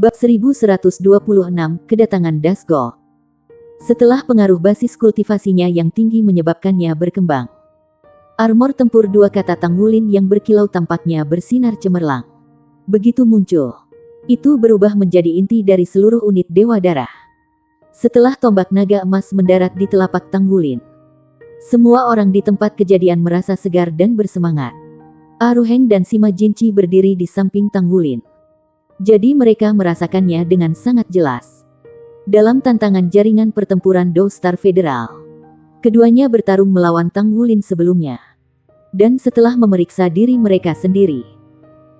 Bab 1126, Kedatangan Dazgold. Setelah pengaruh basis kultivasinya yang tinggi menyebabkannya berkembang, armor tempur dua kata Tanggulin yang berkilau tampaknya bersinar cemerlang. Begitu muncul, itu berubah menjadi inti dari seluruh unit Dewa Darah. Setelah tombak naga emas mendarat di telapak Tanggulin, semua orang di tempat kejadian merasa segar dan bersemangat. Aruheng dan Sima Jinci berdiri di samping Tanggulin. Jadi mereka merasakannya dengan sangat jelas. Dalam tantangan jaringan pertempuran Dou Star Federal, keduanya bertarung melawan Tanggulin sebelumnya. Dan setelah memeriksa diri mereka sendiri,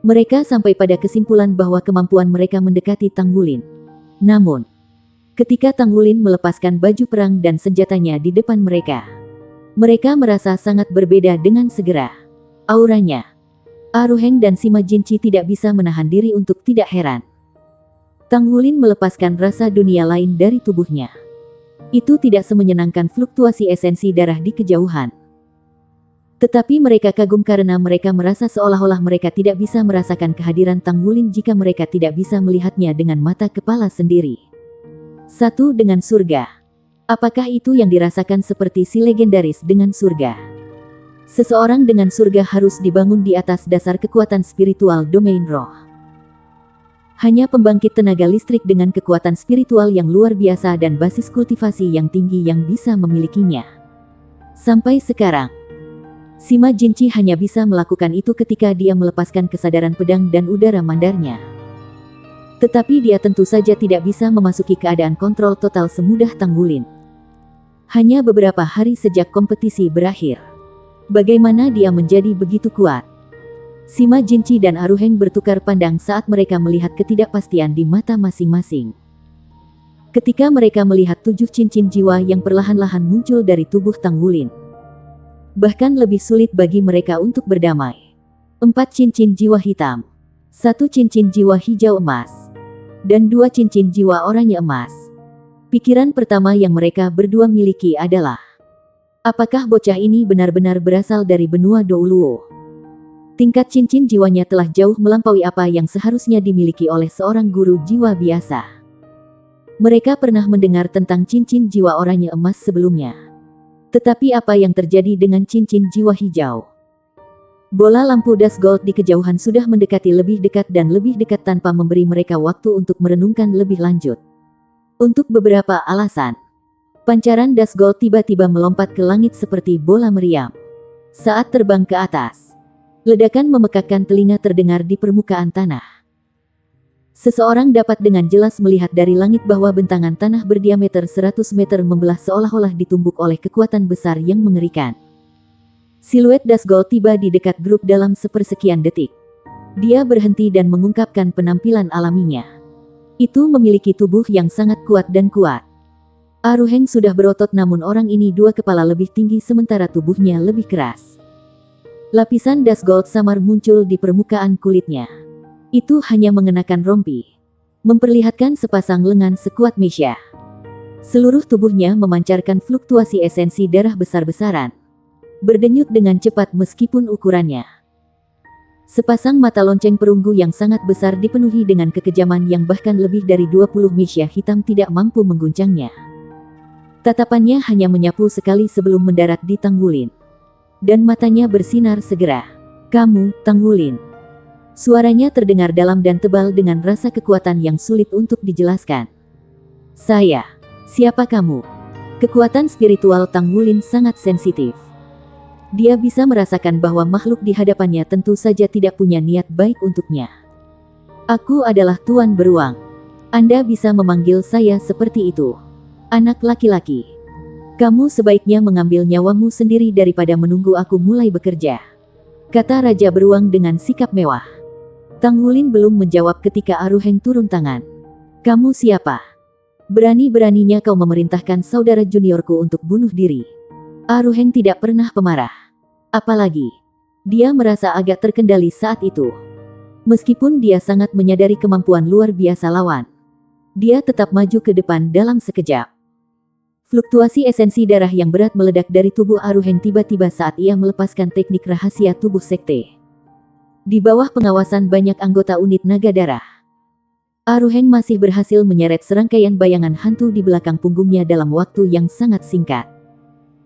mereka sampai pada kesimpulan bahwa kemampuan mereka mendekati Tanggulin. Namun, ketika Tanggulin melepaskan baju perang dan senjatanya di depan mereka, mereka merasa sangat berbeda dengan segera. Auranya, Aruheng dan Sima Jinci tidak bisa menahan diri untuk tidak heran. Tanggulin melepaskan rasa dunia lain dari tubuhnya. Itu tidak semenyenangkan fluktuasi esensi darah di kejauhan. Tetapi mereka kagum karena mereka merasa seolah-olah mereka tidak bisa merasakan kehadiran Tanggulin jika mereka tidak bisa melihatnya dengan mata kepala sendiri. Satu dengan surga. Apakah itu yang dirasakan seperti si legendaris dengan surga? Seseorang dengan surga harus dibangun di atas dasar kekuatan spiritual domain roh. Hanya pembangkit tenaga listrik dengan kekuatan spiritual yang luar biasa dan basis kultivasi yang tinggi yang bisa memilikinya. Sampai sekarang, Sima Jinci hanya bisa melakukan itu ketika dia melepaskan kesadaran pedang dan udara mandarnya. Tetapi dia tentu saja tidak bisa memasuki keadaan kontrol total semudah Tanggulin. Hanya beberapa hari sejak kompetisi berakhir, bagaimana dia menjadi begitu kuat? Sima Jinci dan Aruheng bertukar pandang saat mereka melihat ketidakpastian di mata masing-masing. Ketika mereka melihat 7 cincin jiwa yang perlahan-lahan muncul dari tubuh Tanggulin, bahkan lebih sulit bagi mereka untuk berdamai. 4 cincin jiwa hitam, 1 cincin jiwa hijau emas, dan 2 cincin jiwa oranye emas. Pikiran pertama yang mereka berdua miliki adalah, apakah bocah ini benar-benar berasal dari benua Douluo? Tingkat cincin jiwanya telah jauh melampaui apa yang seharusnya dimiliki oleh seorang guru jiwa biasa. Mereka pernah mendengar tentang cincin jiwa oranye emas sebelumnya. Tetapi apa yang terjadi dengan cincin jiwa hijau? Bola lampu Dazgold di kejauhan sudah mendekati lebih dekat dan lebih dekat tanpa memberi mereka waktu untuk merenungkan lebih lanjut. Untuk beberapa alasan, pancaran Dazgold tiba-tiba melompat ke langit seperti bola meriam. Saat terbang ke atas, ledakan memekakkan telinga terdengar di permukaan tanah. Seseorang dapat dengan jelas melihat dari langit bahwa bentangan tanah berdiameter 100 meter membelah seolah-olah ditumbuk oleh kekuatan besar yang mengerikan. Siluet Dazgold tiba di dekat grup dalam sepersekian detik. Dia berhenti dan mengungkapkan penampilan alaminya. Itu memiliki tubuh yang sangat kuat dan kuat. Aruheng sudah berotot namun orang ini 2 kepala lebih tinggi sementara tubuhnya lebih keras. Lapisan Dazgold samar muncul di permukaan kulitnya. Itu hanya mengenakan rompi, memperlihatkan sepasang lengan sekuat Misha. Seluruh tubuhnya memancarkan fluktuasi esensi darah besar-besaran, berdenyut dengan cepat meskipun ukurannya. Sepasang mata lonceng perunggu yang sangat besar dipenuhi dengan kekejaman yang bahkan lebih dari 20 Misha hitam tidak mampu mengguncangnya. Tatapannya hanya menyapu sekali sebelum mendarat di Tanggulin. Dan matanya bersinar segera. Kamu, Tanggulin. Suaranya terdengar dalam dan tebal dengan rasa kekuatan yang sulit untuk dijelaskan. Saya. Siapa kamu? Kekuatan spiritual Tanggulin sangat sensitif. Dia bisa merasakan bahwa makhluk di hadapannya tentu saja tidak punya niat baik untuknya. Aku adalah Tuan Beruang. Anda bisa memanggil saya seperti itu. Anak laki-laki. Kamu sebaiknya mengambil nyawamu sendiri daripada menunggu aku mulai bekerja, kata Raja Beruang dengan sikap mewah. Tanggulin belum menjawab ketika Aruheng turun tangan. Kamu siapa? Berani-beraninya kau memerintahkan saudara juniorku untuk bunuh diri. Aruheng tidak pernah pemarah. Apalagi, dia merasa agak terkendali saat itu. Meskipun dia sangat menyadari kemampuan luar biasa lawan, dia tetap maju ke depan dalam sekejap. Fluktuasi esensi darah yang berat meledak dari tubuh Aruheng tiba-tiba saat ia melepaskan teknik rahasia tubuh sekte. Di bawah pengawasan banyak anggota unit naga darah, Aruheng masih berhasil menyeret serangkaian bayangan hantu di belakang punggungnya dalam waktu yang sangat singkat.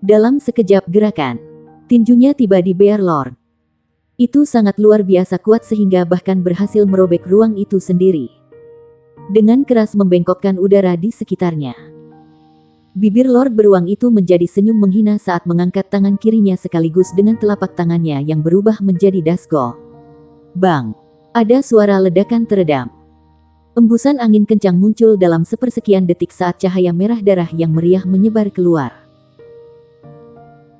Dalam sekejap gerakan, tinjunya tiba di Bear Lord. Itu sangat luar biasa kuat sehingga bahkan berhasil merobek ruang itu sendiri. Dengan keras membengkokkan udara di sekitarnya. Bibir Lord beruang itu menjadi senyum menghina saat mengangkat tangan kirinya sekaligus dengan telapak tangannya yang berubah menjadi Dazgul. Bang! Ada suara ledakan teredam. Embusan angin kencang muncul dalam sepersekian detik saat cahaya merah darah yang meriah menyebar keluar.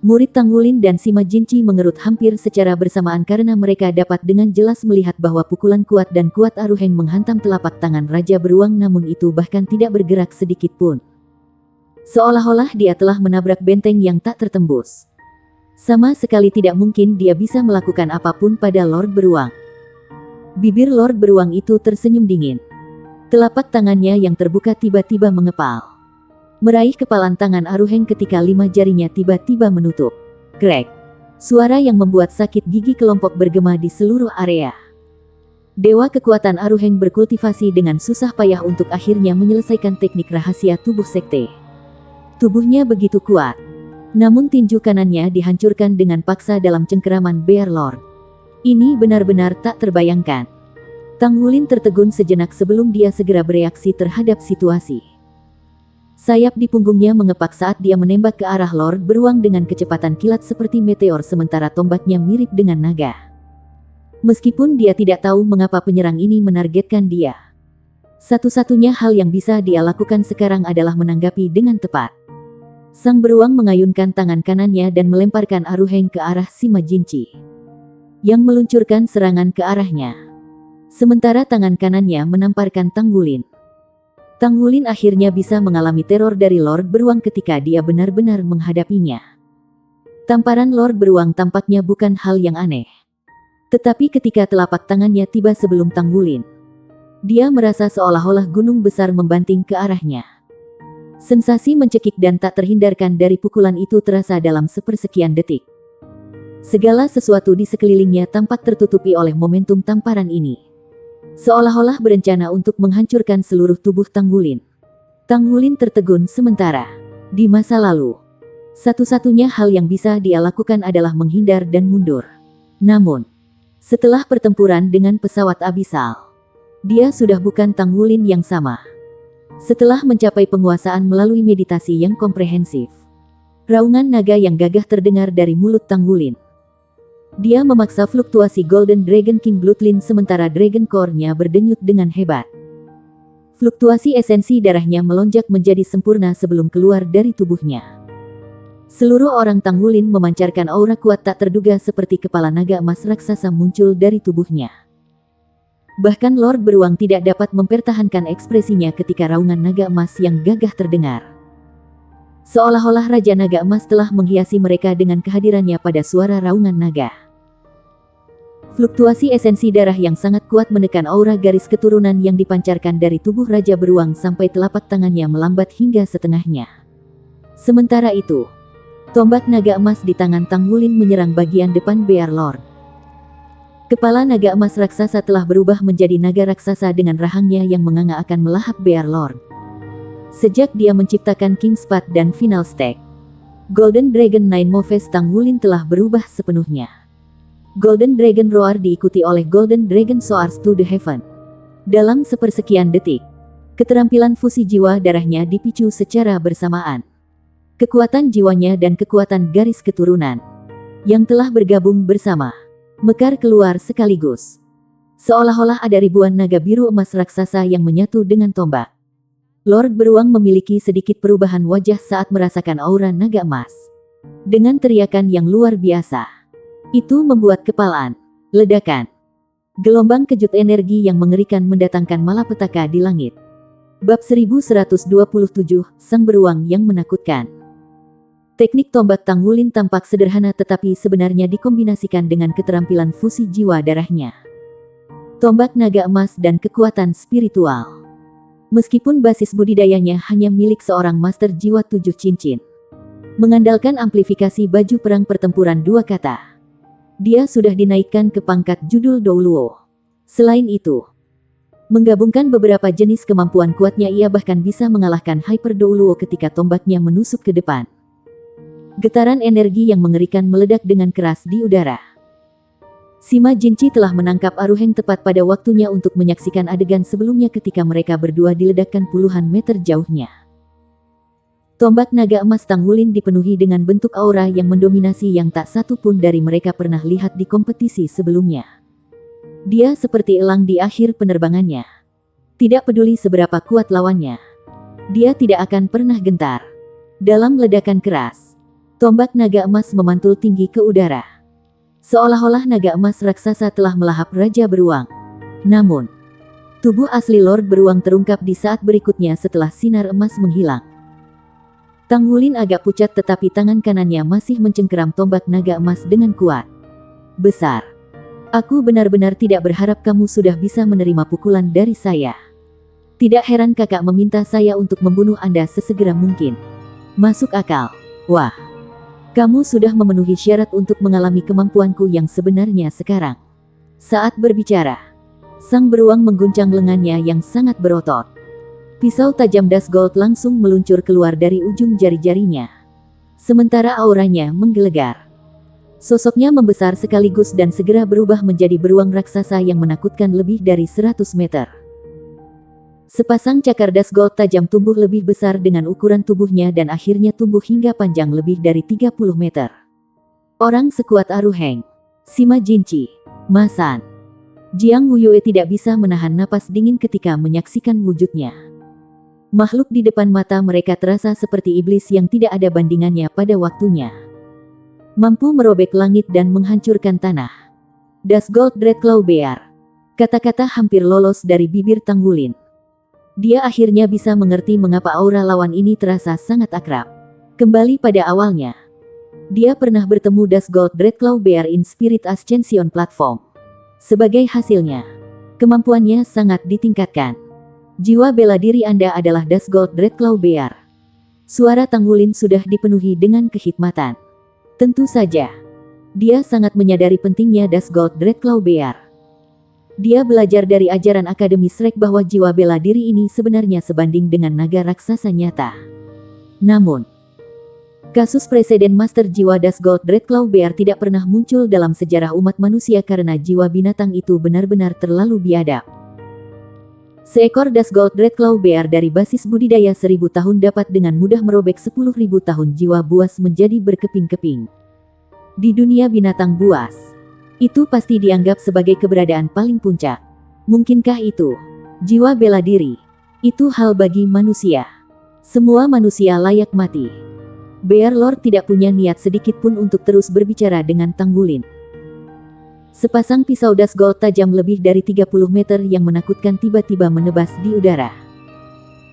Murid Tanggulin dan Sima Jinci mengerut hampir secara bersamaan karena mereka dapat dengan jelas melihat bahwa pukulan kuat dan kuat Aruheng menghantam telapak tangan Raja Beruang, namun itu bahkan tidak bergerak sedikit pun. Seolah-olah dia telah menabrak benteng yang tak tertembus. Sama sekali tidak mungkin dia bisa melakukan apapun pada Lord Beruang. Bibir Lord Beruang itu tersenyum dingin. Telapak tangannya yang terbuka tiba-tiba mengepal. Meraih kepalan tangan Aruheng ketika 5 jarinya tiba-tiba menutup. Krek. Suara yang membuat sakit gigi kelompok bergema di seluruh area. Dewa kekuatan Aruheng berkultivasi dengan susah payah untuk akhirnya menyelesaikan teknik rahasia tubuh sekte. Tubuhnya begitu kuat. Namun tinju kanannya dihancurkan dengan paksa dalam cengkeraman Bear Lord. Ini benar-benar tak terbayangkan. Tanggulin tertegun sejenak sebelum dia segera bereaksi terhadap situasi. Sayap di punggungnya mengepak saat dia menembak ke arah Lord Beruang dengan kecepatan kilat seperti meteor sementara tombaknya mirip dengan naga. Meskipun dia tidak tahu mengapa penyerang ini menargetkan dia. Satu-satunya hal yang bisa dia lakukan sekarang adalah menanggapi dengan tepat. Sang beruang mengayunkan tangan kanannya dan melemparkan Aruheng ke arah Sima Jinci, yang meluncurkan serangan ke arahnya. Sementara tangan kanannya menamparkan Tanggulin. Tanggulin akhirnya bisa mengalami teror dari Lord Beruang ketika dia benar-benar menghadapinya. Tamparan Lord Beruang tampaknya bukan hal yang aneh. Tetapi ketika telapak tangannya tiba sebelum Tanggulin, dia merasa seolah-olah gunung besar membanting ke arahnya. Sensasi mencekik dan tak terhindarkan dari pukulan itu terasa dalam sepersekian detik. Segala sesuatu di sekelilingnya tampak tertutupi oleh momentum tamparan ini. Seolah-olah berencana untuk menghancurkan seluruh tubuh Tanggulin. Tanggulin tertegun sementara. Di masa lalu, satu-satunya hal yang bisa dia lakukan adalah menghindar dan mundur. Namun, setelah pertempuran dengan pesawat abisal, dia sudah bukan Tanggulin yang sama. Setelah mencapai penguasaan melalui meditasi yang komprehensif, raungan naga yang gagah terdengar dari mulut Tanggulin. Dia memaksa fluktuasi Golden Dragon King Bloodline sementara Dragon Core-nya berdenyut dengan hebat. Fluktuasi esensi darahnya melonjak menjadi sempurna sebelum keluar dari tubuhnya. Seluruh orang Tanggulin memancarkan aura kuat tak terduga seperti kepala naga emas raksasa muncul dari tubuhnya. Bahkan Lord Beruang tidak dapat mempertahankan ekspresinya ketika raungan naga emas yang gagah terdengar. Seolah-olah Raja Naga Emas telah menghiasi mereka dengan kehadirannya pada suara raungan naga. Fluktuasi esensi darah yang sangat kuat menekan aura garis keturunan yang dipancarkan dari tubuh Raja Beruang sampai telapak tangannya melambat hingga setengahnya. Sementara itu, tombak naga emas di tangan Tanggulin menyerang bagian depan Bear Lord. Kepala naga emas raksasa telah berubah menjadi naga raksasa dengan rahangnya yang menganga akan melahap Bear Lord. Sejak dia menciptakan King Spot dan Final Stack, Golden Dragon Nine Moves Tanggulin telah berubah sepenuhnya. Golden Dragon Roar diikuti oleh Golden Dragon Soars to the Heaven. Dalam sepersekian detik, keterampilan fusi jiwa darahnya dipicu secara bersamaan. Kekuatan jiwanya dan kekuatan garis keturunan yang telah bergabung bersama mekar keluar sekaligus. Seolah-olah ada ribuan naga biru emas raksasa yang menyatu dengan tombak. Lord Beruang memiliki sedikit perubahan wajah saat merasakan aura naga emas. Dengan teriakan yang luar biasa, itu membuat kepalaan, ledakan, gelombang kejut energi yang mengerikan mendatangkan malapetaka di langit. Bab 1127, Sang Beruang yang Menakutkan. Teknik tombak Tanggulin tampak sederhana tetapi sebenarnya dikombinasikan dengan keterampilan fusi jiwa darahnya. Tombak naga emas dan kekuatan spiritual. Meskipun basis budidayanya hanya milik seorang master jiwa 7 cincin, mengandalkan amplifikasi baju perang pertempuran 2 kata, dia sudah dinaikkan ke pangkat judul Douluo. Selain itu, Menggabungkan beberapa jenis kemampuan kuatnya, ia bahkan bisa mengalahkan Hyper Douluo ketika tombaknya menusuk ke depan. Getaran energi yang mengerikan meledak dengan keras di udara. Sima Jinchi telah menangkap Aruheng tepat pada waktunya untuk menyaksikan adegan sebelumnya ketika mereka berdua diledakkan puluhan meter jauhnya. Tombak naga emas Tang Wulin dipenuhi dengan bentuk aura yang mendominasi yang tak satu pun dari mereka pernah lihat di kompetisi sebelumnya. Dia seperti elang di akhir penerbangannya. Tidak peduli seberapa kuat lawannya, dia tidak akan pernah gentar. Dalam ledakan keras, tombak naga emas memantul tinggi ke udara. Seolah-olah naga emas raksasa telah melahap Raja Beruang. Namun, tubuh asli Lord Beruang terungkap di saat berikutnya setelah sinar emas menghilang. Tang Wulin agak pucat tetapi tangan kanannya masih mencengkeram tombak naga emas dengan kuat. Besar. Aku benar-benar tidak berharap kamu sudah bisa menerima pukulan dari saya. Tidak heran kakak meminta saya untuk membunuh Anda sesegera mungkin. Masuk akal. Wah. Kamu sudah memenuhi syarat untuk mengalami kemampuanku yang sebenarnya sekarang. Saat berbicara, sang beruang mengguncang lengannya yang sangat berotot. Pisau tajam Dusgold langsung meluncur keluar dari ujung jari-jarinya. Sementara auranya menggelegar. Sosoknya membesar sekaligus dan segera berubah menjadi beruang raksasa yang menakutkan lebih dari 100 meter. Sepasang cakar Dusgold tajam tumbuh lebih besar dengan ukuran tubuhnya dan akhirnya tumbuh hingga panjang lebih dari 30 meter. Orang sekuat Aruheng, Sima Jinchi, Ma San, Jiang Wuyue tidak bisa menahan napas dingin ketika menyaksikan wujudnya. Makhluk di depan mata mereka terasa seperti iblis yang tidak ada bandingannya pada waktunya. Mampu merobek langit dan menghancurkan tanah. Dusgold Dreadclaw Bear. Kata-kata hampir lolos dari bibir Tang Wulin. Dia akhirnya bisa mengerti mengapa aura lawan ini terasa sangat akrab. Kembali pada awalnya. Dia pernah bertemu Dusgold Dreadclaw Bear in Spirit Ascension Platform. Sebagai hasilnya, kemampuannya sangat ditingkatkan. Jiwa bela diri Anda adalah Dusgold Dreadclaw Bear. Suara Tang Wulin sudah dipenuhi dengan kehikmatan. Tentu saja, dia sangat menyadari pentingnya Dusgold Dreadclaw Bear. Dia belajar dari ajaran Akademi Shrek bahwa jiwa bela diri ini sebenarnya sebanding dengan naga raksasa nyata. Namun, kasus preseden Master Jiwa Dusgold Dreadclaw Bear tidak pernah muncul dalam sejarah umat manusia karena jiwa binatang itu benar-benar terlalu biadab. Seekor Dusgold Dreadclaw Bear dari basis budidaya 1000 tahun dapat dengan mudah merobek 10.000 tahun jiwa buas menjadi berkeping-keping. Di dunia binatang buas, itu pasti dianggap sebagai keberadaan paling puncak. Mungkinkah itu? Jiwa bela diri. Itu hal bagi manusia. Semua manusia layak mati. Bear Lord tidak punya niat sedikit pun untuk terus berbicara dengan Tang Wulin. Sepasang pisau Dusgold tajam lebih dari 30 meter yang menakutkan tiba-tiba menebas di udara.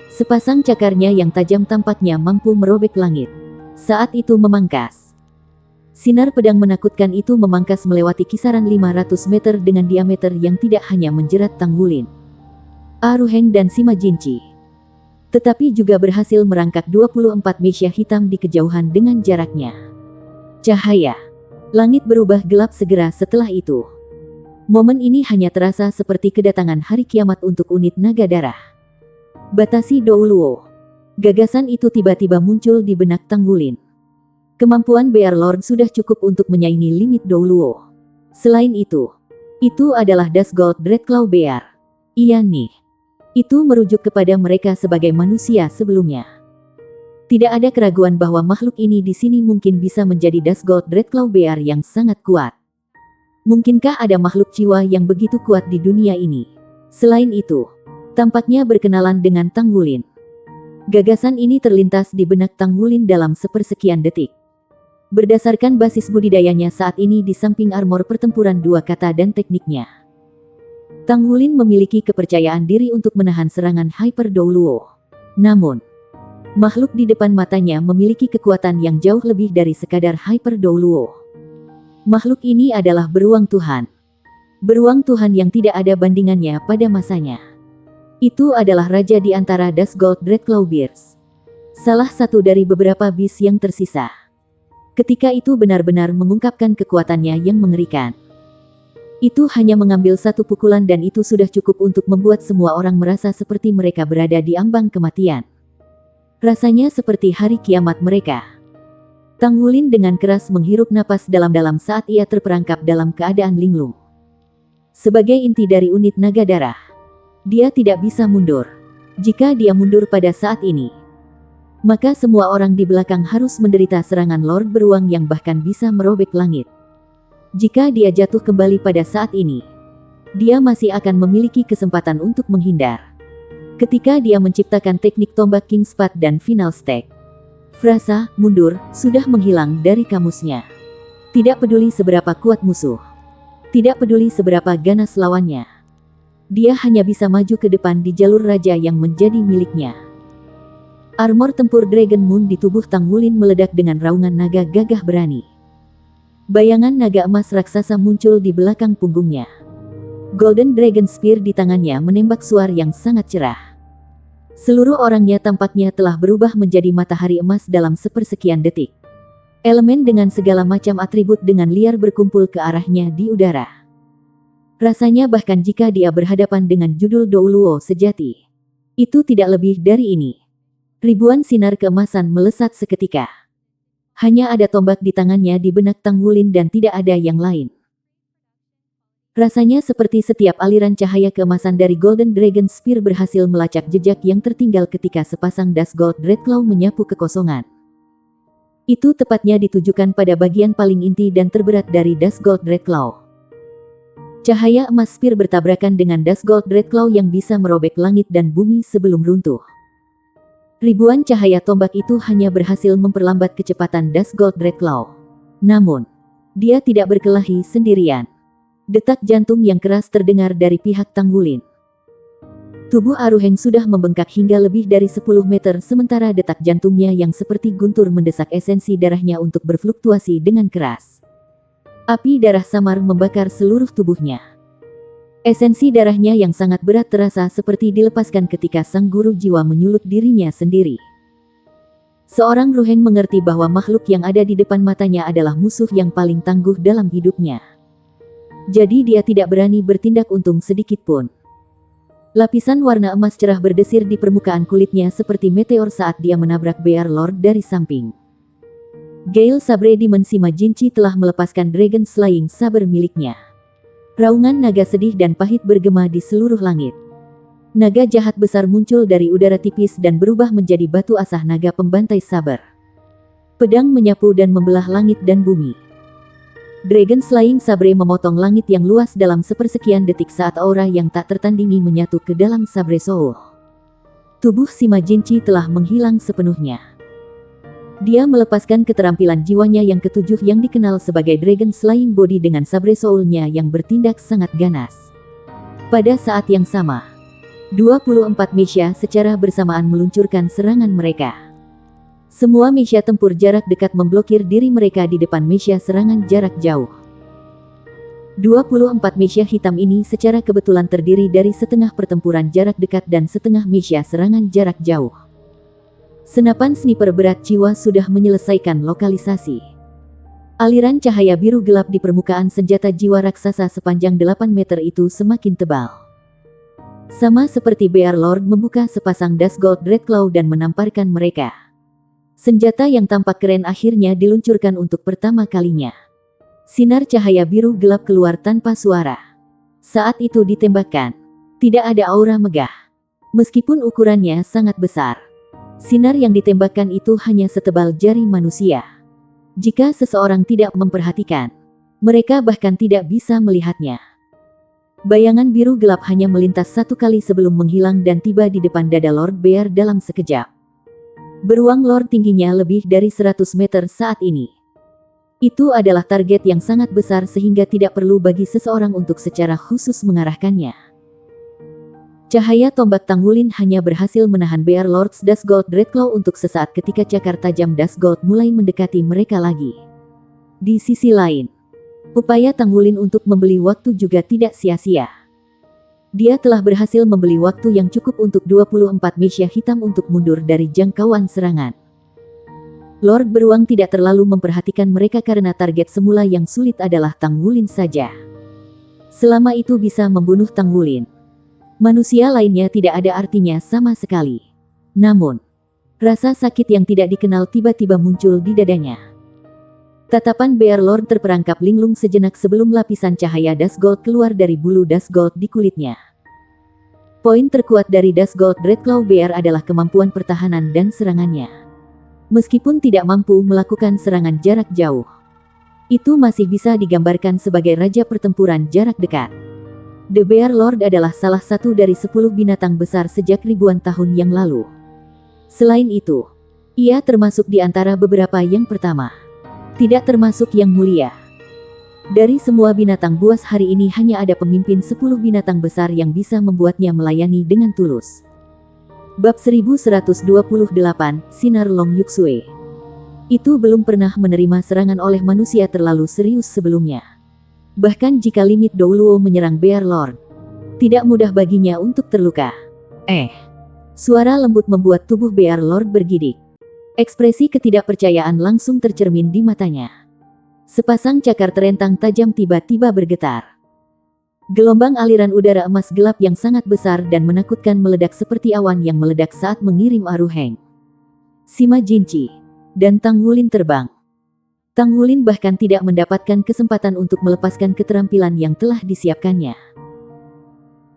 Sepasang cakarnya yang tajam tampaknya mampu merobek langit. Saat itu memangkas. Sinar pedang menakutkan itu memangkas melewati kisaran 500 meter dengan diameter yang tidak hanya menjerat Tang Wulin, Aruheng dan Sima Jinchi, tetapi juga berhasil merangkak 24 mesia hitam di kejauhan dengan jaraknya. Cahaya. Langit berubah gelap segera setelah itu. Momen ini hanya terasa seperti kedatangan hari kiamat untuk unit naga darah. Batasi Douluo. Gagasan itu tiba-tiba muncul di benak Tang Wulin. Kemampuan Bear Lord sudah cukup untuk menyaingi limit Douluo. Selain itu adalah Dusgold Dreadclaw Bear. Iya nih. Itu merujuk kepada mereka sebagai manusia sebelumnya. Tidak ada keraguan bahwa makhluk ini di sini mungkin bisa menjadi Dusgold Dreadclaw Bear yang sangat kuat. Mungkinkah ada makhluk jiwa yang begitu kuat di dunia ini? Selain itu, tampaknya berkenalan dengan Tang Wulin. Gagasan ini terlintas di benak Tang Wulin dalam sepersekian detik. Berdasarkan basis budidayanya saat ini di samping armor pertempuran dua kata dan tekniknya, Tang Wulin memiliki kepercayaan diri untuk menahan serangan Hyper Douluo. Namun, makhluk di depan matanya memiliki kekuatan yang jauh lebih dari sekadar Hyper Douluo. Makhluk ini adalah beruang Tuhan. Beruang Tuhan yang tidak ada bandingannya pada masanya. Itu adalah raja di antara Dusgold Dreadclaw Bears. Salah satu dari beberapa beast yang tersisa. Ketika itu benar-benar mengungkapkan kekuatannya yang mengerikan. Itu hanya mengambil satu pukulan dan itu sudah cukup untuk membuat semua orang merasa seperti mereka berada di ambang kematian. Rasanya seperti hari kiamat mereka. Tang Wulin dengan keras menghirup napas dalam-dalam saat ia terperangkap dalam keadaan linglung. Sebagai inti dari unit naga darah, dia tidak bisa mundur. Jika dia mundur pada saat ini, maka semua orang di belakang harus menderita serangan Lord Beruang yang bahkan bisa merobek langit. Jika dia jatuh kembali pada saat ini, dia masih akan memiliki kesempatan untuk menghindar. Ketika dia menciptakan teknik tombak Kingspad dan Final Stake, frasa mundur sudah menghilang dari kamusnya. Tidak peduli seberapa kuat musuh, tidak peduli seberapa ganas lawannya, dia hanya bisa maju ke depan di jalur raja yang menjadi miliknya. Armor tempur Dragon Moon di tubuh Tang Wulin meledak dengan raungan naga gagah berani. Bayangan naga emas raksasa muncul di belakang punggungnya. Golden Dragon Spear di tangannya menembak suar yang sangat cerah. Seluruh orangnya tampaknya telah berubah menjadi matahari emas dalam sepersekian detik. Elemen dengan segala macam atribut dengan liar berkumpul ke arahnya di udara. Rasanya bahkan jika dia berhadapan dengan judul Douluo sejati, itu tidak lebih dari ini. Ribuan sinar keemasan melesat seketika. Hanya ada tombak di tangannya di benak Tang Wulin dan tidak ada yang lain. Rasanya seperti setiap aliran cahaya keemasan dari Golden Dragon Spear berhasil melacak jejak yang tertinggal ketika sepasang Dust Gold Dreadclaw menyapu kekosongan. Itu tepatnya ditujukan pada bagian paling inti dan terberat dari Dust Gold Dreadclaw. Cahaya emas Spear bertabrakan dengan Dust Gold Dreadclaw yang bisa merobek langit dan bumi sebelum runtuh. Ribuan cahaya tombak itu hanya berhasil memperlambat kecepatan Dust Gold Dreadclaw. Namun, dia tidak berkelahi sendirian. Detak jantung yang keras terdengar dari pihak Tang Wulin. Tubuh Aruheng sudah membengkak hingga lebih dari 10 meter sementara detak jantungnya yang seperti guntur mendesak esensi darahnya untuk berfluktuasi dengan keras. Api darah samar membakar seluruh tubuhnya. Esensi darahnya yang sangat berat terasa seperti dilepaskan ketika sang guru jiwa menyulut dirinya sendiri. Seorang Ruheng mengerti bahwa makhluk yang ada di depan matanya adalah musuh yang paling tangguh dalam hidupnya. Jadi dia tidak berani bertindak untung sedikit pun. Lapisan warna emas cerah berdesir di permukaan kulitnya seperti meteor saat dia menabrak Bear Lord dari samping. Gale Sabre Dimensi Majinchi telah melepaskan Dragon Slaying Saber miliknya. Raungan naga sedih dan pahit bergema di seluruh langit. Naga jahat besar muncul dari udara tipis dan berubah menjadi batu asah naga pembantai saber. Pedang menyapu dan membelah langit dan bumi. Dragon Slaying Sabre memotong langit yang luas dalam sepersekian detik saat aura yang tak tertandingi menyatu ke dalam Sabre Soul. Tubuh si Majinchi telah menghilang sepenuhnya. Dia melepaskan keterampilan jiwanya yang ketujuh yang dikenal sebagai Dragon Slaying Body dengan Sabre Soul-nya yang bertindak sangat ganas. Pada saat yang sama, 24 Mesya secara bersamaan meluncurkan serangan mereka. Semua Mesya tempur jarak dekat memblokir diri mereka di depan Mesya serangan jarak jauh. 24 Mesya hitam ini secara kebetulan terdiri dari setengah pertempuran jarak dekat dan setengah Mesya serangan jarak jauh. Senapan sniper berat jiwa sudah menyelesaikan lokalisasi. Aliran cahaya biru gelap di permukaan senjata jiwa raksasa sepanjang 8 meter itu semakin tebal. Sama seperti Bear Lord membuka sepasang Dust Gold Dreadclaw dan menamparkan mereka. Senjata yang tampak keren akhirnya diluncurkan untuk pertama kalinya. Sinar cahaya biru gelap keluar tanpa suara. Saat itu ditembakkan, tidak ada aura megah. Meskipun ukurannya sangat besar, sinar yang ditembakkan itu hanya setebal jari manusia. Jika seseorang tidak memperhatikan, mereka bahkan tidak bisa melihatnya. Bayangan biru gelap hanya melintas satu kali sebelum menghilang dan tiba di depan dada Lord Bear dalam sekejap. Beruang Lord tingginya lebih dari 100 meter saat ini. Itu adalah target yang sangat besar sehingga tidak perlu bagi seseorang untuk secara khusus mengarahkannya. Cahaya tombak Tang Wulin hanya berhasil menahan Bear Lord's Dust Gold Dreadclaw untuk sesaat ketika cakar tajam Dust Gold mulai mendekati mereka lagi. Di sisi lain, upaya Tang Wulin untuk membeli waktu juga tidak sia-sia. Dia telah berhasil membeli waktu yang cukup untuk 24 Mesya hitam untuk mundur dari jangkauan serangan. Lord Beruang tidak terlalu memperhatikan mereka karena target semula yang sulit adalah Tang Wulin saja. Selama itu bisa membunuh Tang Wulin, manusia lainnya tidak ada artinya sama sekali. Namun, rasa sakit yang tidak dikenal tiba-tiba muncul di dadanya. Tatapan Bear Lord terperangkap linglung sejenak sebelum lapisan cahaya Dust Gold keluar dari bulu Dust Gold di kulitnya. Poin terkuat dari Dust Gold Dreadclaw Bear adalah kemampuan pertahanan dan serangannya. Meskipun tidak mampu melakukan serangan jarak jauh, itu masih bisa digambarkan sebagai raja pertempuran jarak dekat. The Bear Lord adalah salah satu dari 10 binatang besar sejak ribuan tahun yang lalu. Selain itu, ia termasuk di antara beberapa yang pertama. Tidak termasuk yang mulia. Dari semua binatang buas hari ini hanya ada pemimpin 10 binatang besar yang bisa membuatnya melayani dengan tulus. Bab 1128, Sinar Long Yuksue. Itu belum pernah menerima serangan oleh manusia terlalu serius sebelumnya. Bahkan jika limit Douluo menyerang Bear Lord, tidak mudah baginya untuk terluka. Suara lembut membuat tubuh Bear Lord bergidik. Ekspresi ketidakpercayaan langsung tercermin di matanya. Sepasang cakar terentang tajam tiba-tiba bergetar. Gelombang aliran udara emas gelap yang sangat besar dan menakutkan meledak seperti awan yang meledak saat mengirim Aruheng, Sima Jinchi, dan Tang Wulin terbang. Tang Wulin bahkan tidak mendapatkan kesempatan untuk melepaskan keterampilan yang telah disiapkannya.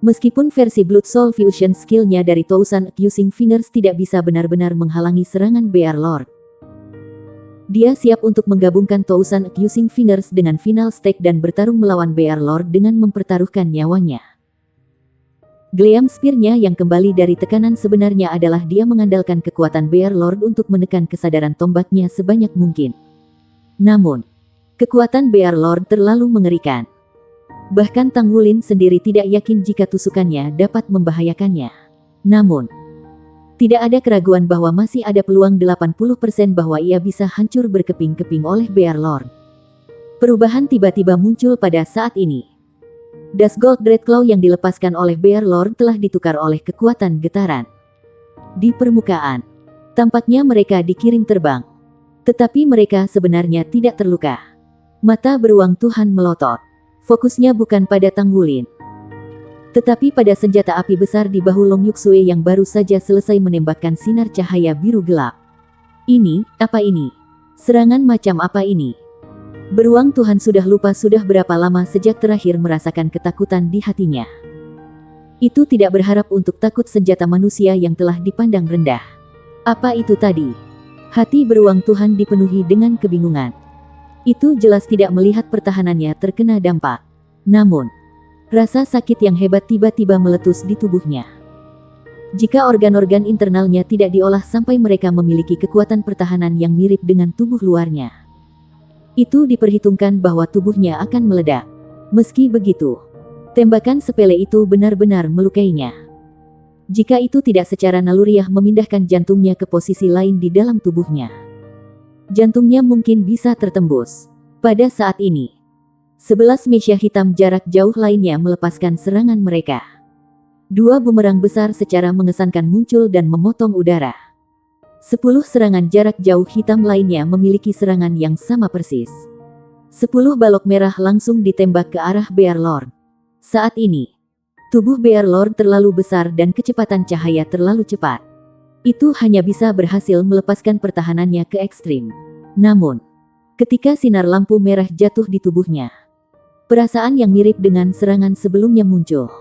Meskipun versi Blood Soul Fusion skill-nya dari Thousand Accusing Fingers tidak bisa benar-benar menghalangi serangan Bear Lord, dia siap untuk menggabungkan Thousand Accusing Fingers dengan Final Stake dan bertarung melawan Bear Lord dengan mempertaruhkan nyawanya. Gleam Spear-nya yang kembali dari tekanan sebenarnya adalah dia mengandalkan kekuatan Bear Lord untuk menekan kesadaran tombaknya sebanyak mungkin. Namun, kekuatan Bear Lord terlalu mengerikan. Bahkan Tang Wulin sendiri tidak yakin jika tusukannya dapat membahayakannya. Namun, tidak ada keraguan bahwa masih ada peluang 80% bahwa ia bisa hancur berkeping-keping oleh Bear Lord. Perubahan tiba-tiba muncul pada saat ini. Dust Gold Dreadclaw yang dilepaskan oleh Bear Lord telah ditukar oleh kekuatan getaran. Di permukaan, tampaknya mereka dikirim terbang. Tetapi mereka sebenarnya tidak terluka. Mata beruang Tuhan melotot. Fokusnya bukan pada Tang Wulin, tetapi pada senjata api besar di bahu Long Yuksue yang baru saja selesai menembakkan sinar cahaya biru gelap. Ini, apa ini? Serangan macam apa ini? Beruang Tuhan sudah lupa sudah berapa lama sejak terakhir merasakan ketakutan di hatinya. Itu tidak berharap untuk takut senjata manusia yang telah dipandang rendah. Apa itu tadi? Hati beruang Tuhan dipenuhi dengan kebingungan. Itu jelas tidak melihat pertahanannya terkena dampak. Namun, rasa sakit yang hebat tiba-tiba meletus di tubuhnya. Jika organ-organ internalnya tidak diolah sampai mereka memiliki kekuatan pertahanan yang mirip dengan tubuh luarnya, itu diperhitungkan bahwa tubuhnya akan meledak. Meski begitu, tembakan sepele itu benar-benar melukainya. Jika itu tidak secara naluriah memindahkan jantungnya ke posisi lain di dalam tubuhnya, jantungnya mungkin bisa tertembus. Pada saat ini, 11 mesia hitam jarak jauh lainnya melepaskan serangan mereka. 2 bumerang besar secara mengesankan muncul dan memotong udara. 10 serangan jarak jauh hitam lainnya memiliki serangan yang sama persis. 10 balok merah langsung ditembak ke arah Bear Lord. Saat ini, tubuh Bear Lord terlalu besar dan kecepatan cahaya terlalu cepat. Itu hanya bisa berhasil melepaskan pertahanannya ke ekstrim. Namun, ketika sinar lampu merah jatuh di tubuhnya, perasaan yang mirip dengan serangan sebelumnya muncul.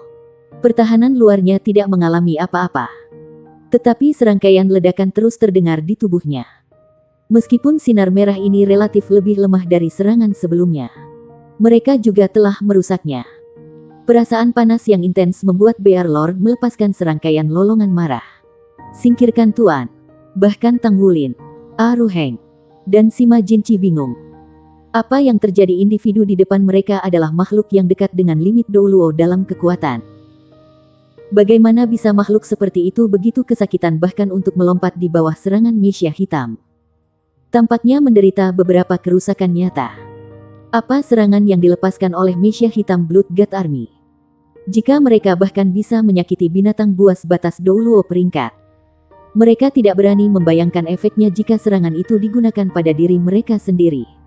Pertahanan luarnya tidak mengalami apa-apa, tetapi serangkaian ledakan terus terdengar di tubuhnya. Meskipun sinar merah ini relatif lebih lemah dari serangan sebelumnya, mereka juga telah merusaknya. Perasaan panas yang intens membuat Bear Lord melepaskan serangkaian lolongan marah. Singkirkan Tuan. Bahkan Tang Wulin, Aruheng, dan Sima Jinchi bingung. Apa yang terjadi? Individu di depan mereka adalah makhluk yang dekat dengan limit Douluo dalam kekuatan. Bagaimana bisa makhluk seperti itu begitu kesakitan bahkan untuk melompat di bawah serangan mesia hitam? Tampaknya menderita beberapa kerusakan nyata. Apa serangan yang dilepaskan oleh mesia hitam Blood God Army? Jika mereka bahkan bisa menyakiti binatang buas batas Douluo peringkat, mereka tidak berani membayangkan efeknya jika serangan itu digunakan pada diri mereka sendiri.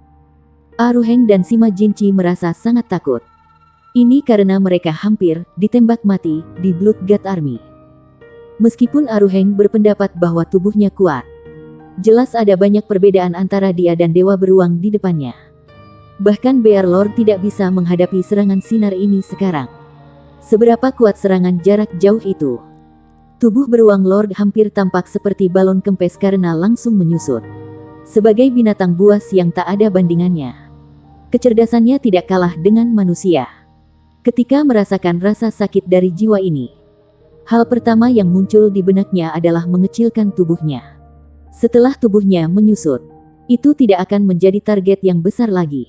Aruheng dan Sima Jinchi merasa sangat takut. Ini karena mereka hampir ditembak mati di Blood God Army. Meskipun Aruheng berpendapat bahwa tubuhnya kuat, jelas ada banyak perbedaan antara dia dan dewa beruang di depannya. Bahkan Bear Lord tidak bisa menghadapi serangan sinar ini sekarang. Seberapa kuat serangan jarak jauh itu? Tubuh beruang Lord hampir tampak seperti balon kempes karena langsung menyusut. Sebagai binatang buas yang tak ada bandingannya, kecerdasannya tidak kalah dengan manusia. Ketika merasakan rasa sakit dari jiwa ini, hal pertama yang muncul di benaknya adalah mengecilkan tubuhnya. Setelah tubuhnya menyusut, itu tidak akan menjadi target yang besar lagi.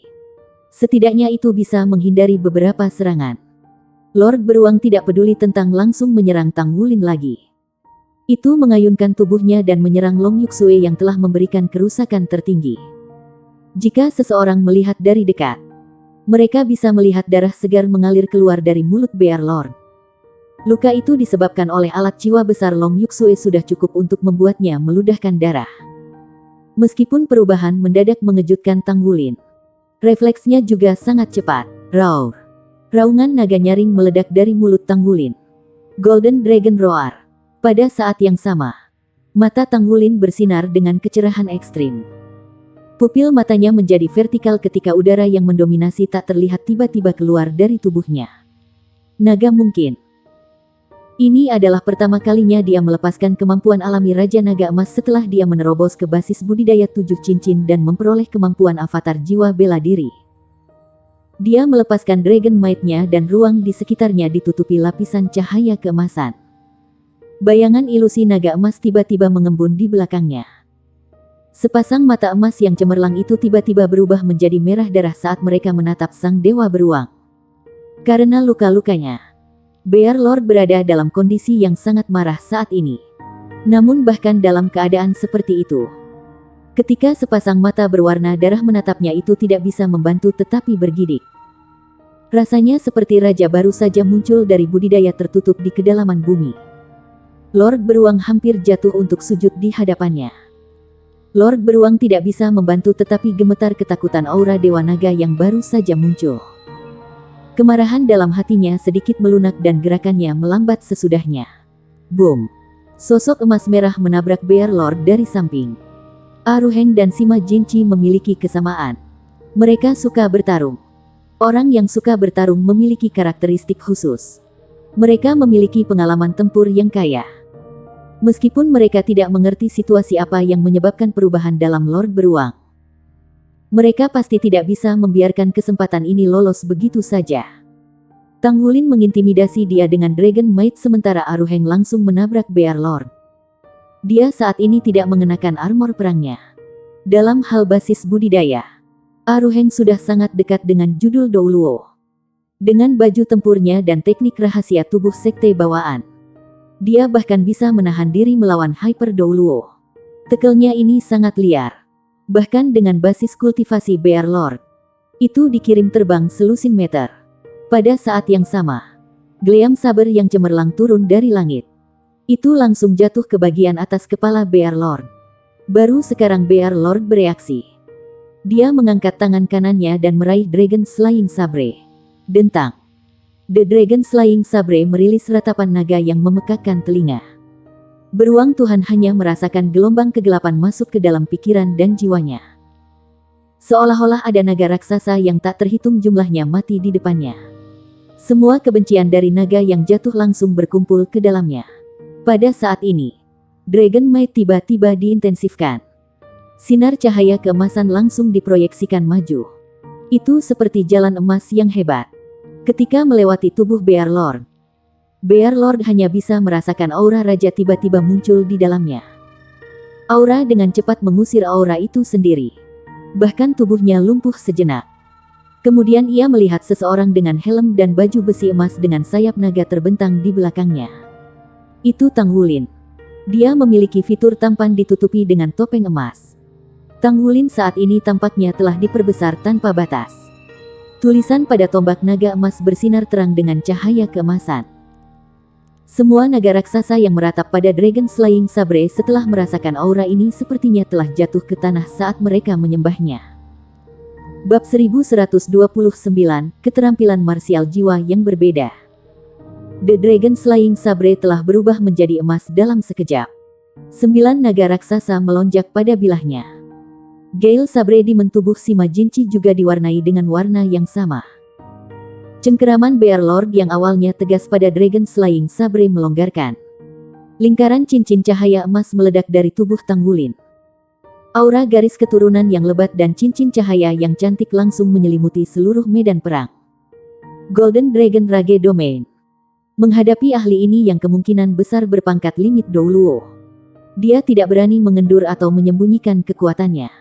Setidaknya itu bisa menghindari beberapa serangan. Lord beruang tidak peduli tentang langsung menyerang Tang Wulin lagi. Itu mengayunkan tubuhnya dan menyerang Long Yuxue yang telah memberikan kerusakan tertinggi. Jika seseorang melihat dari dekat, mereka bisa melihat darah segar mengalir keluar dari mulut Bear Lord. Luka itu disebabkan oleh alat jiwa besar Long Yuxue sudah cukup untuk membuatnya meludahkan darah. Meskipun perubahan mendadak mengejutkan Tang Wulin, refleksnya juga sangat cepat. Roar! Raungan naga nyaring meledak dari mulut Tang Wulin. Golden Dragon Roar. Pada saat yang sama, mata Tang Wulin bersinar dengan kecerahan ekstrim. Pupil matanya menjadi vertikal ketika udara yang mendominasi tak terlihat tiba-tiba keluar dari tubuhnya. Naga mungkin. Ini adalah pertama kalinya dia melepaskan kemampuan alami Raja Naga Emas setelah dia menerobos ke basis budidaya 7 cincin dan memperoleh kemampuan avatar jiwa bela diri. Dia melepaskan Dragon Might-nya dan ruang di sekitarnya ditutupi lapisan cahaya keemasan. Bayangan ilusi naga emas tiba-tiba mengembun di belakangnya. Sepasang mata emas yang cemerlang itu tiba-tiba berubah menjadi merah darah saat mereka menatap sang dewa beruang. Karena luka-lukanya, Bear Lord berada dalam kondisi yang sangat marah saat ini. Namun bahkan dalam keadaan seperti itu, ketika sepasang mata berwarna darah menatapnya itu tidak bisa membantu tetapi bergidik. Rasanya seperti raja baru saja muncul dari budidaya tertutup di kedalaman bumi. Lord beruang hampir jatuh untuk sujud di hadapannya. Lord beruang tidak bisa membantu tetapi gemetar ketakutan aura dewa naga yang baru saja muncul. Kemarahan dalam hatinya sedikit melunak dan gerakannya melambat sesudahnya. Boom! Sosok emas merah menabrak Bear Lord dari samping. Aruheng dan Sima Jinchi memiliki kesamaan. Mereka suka bertarung. Orang yang suka bertarung memiliki karakteristik khusus. Mereka memiliki pengalaman tempur yang kaya. Meskipun mereka tidak mengerti situasi apa yang menyebabkan perubahan dalam Lord Beruang, mereka pasti tidak bisa membiarkan kesempatan ini lolos begitu saja. Tang Wulin mengintimidasi dia dengan Dragon Might sementara Aruheng langsung menabrak Bear Lord. Dia saat ini tidak mengenakan armor perangnya. Dalam hal basis budidaya, Aruheng sudah sangat dekat dengan judul Douluo. Dengan baju tempurnya dan teknik rahasia tubuh sekte bawaan, dia bahkan bisa menahan diri melawan Hyper Douluo. Tekelnya ini sangat liar. Bahkan dengan basis kultivasi Bear Lord, itu dikirim terbang selusin meter. Pada saat yang sama, gleam saber yang cemerlang turun dari langit. Itu langsung jatuh ke bagian atas kepala Bear Lord. Baru sekarang Bear Lord bereaksi. Dia mengangkat tangan kanannya dan meraih Dragon Slaying Sabre. Dentang. The Dragon Slaying Sabre merilis ratapan naga yang memekakkan telinga. Beruang Tuhan hanya merasakan gelombang kegelapan masuk ke dalam pikiran dan jiwanya. Seolah-olah ada naga raksasa yang tak terhitung jumlahnya mati di depannya. Semua kebencian dari naga yang jatuh langsung berkumpul ke dalamnya. Pada saat ini, Dragon Might tiba-tiba diintensifkan. Sinar cahaya keemasan langsung diproyeksikan maju. Itu seperti jalan emas yang hebat. Ketika melewati tubuh Bear Lord hanya bisa merasakan aura raja tiba-tiba muncul di dalamnya. Aura dengan cepat mengusir aura itu sendiri. Bahkan tubuhnya lumpuh sejenak. Kemudian ia melihat seseorang dengan helm dan baju besi emas dengan sayap naga terbentang di belakangnya. Itu Tang Wulin. Dia memiliki fitur tampan ditutupi dengan topeng emas. Tang Wulin saat ini tampaknya telah diperbesar tanpa batas. Tulisan pada tombak naga emas bersinar terang dengan cahaya keemasan. Semua naga raksasa yang meratap pada Dragon Slaying Sabre setelah merasakan aura ini sepertinya telah jatuh ke tanah saat mereka menyembahnya. Bab 1129, Keterampilan Marsial Jiwa yang Berbeda. The Dragon Slaying Sabre telah berubah menjadi emas dalam sekejap. 9 naga raksasa melonjak pada bilahnya. Gale Sabre di mentubuh Sima Jinchi juga diwarnai dengan warna yang sama. Cengkeraman Bear Lord yang awalnya tegas pada Dragon Slaying Sabre melonggarkan. Lingkaran cincin cahaya emas meledak dari tubuh Tanggulin. Aura garis keturunan yang lebat dan cincin cahaya yang cantik langsung menyelimuti seluruh medan perang. Golden Dragon Rage Domain. Menghadapi ahli ini yang kemungkinan besar berpangkat limit Douluo, dia tidak berani mengendur atau menyembunyikan kekuatannya.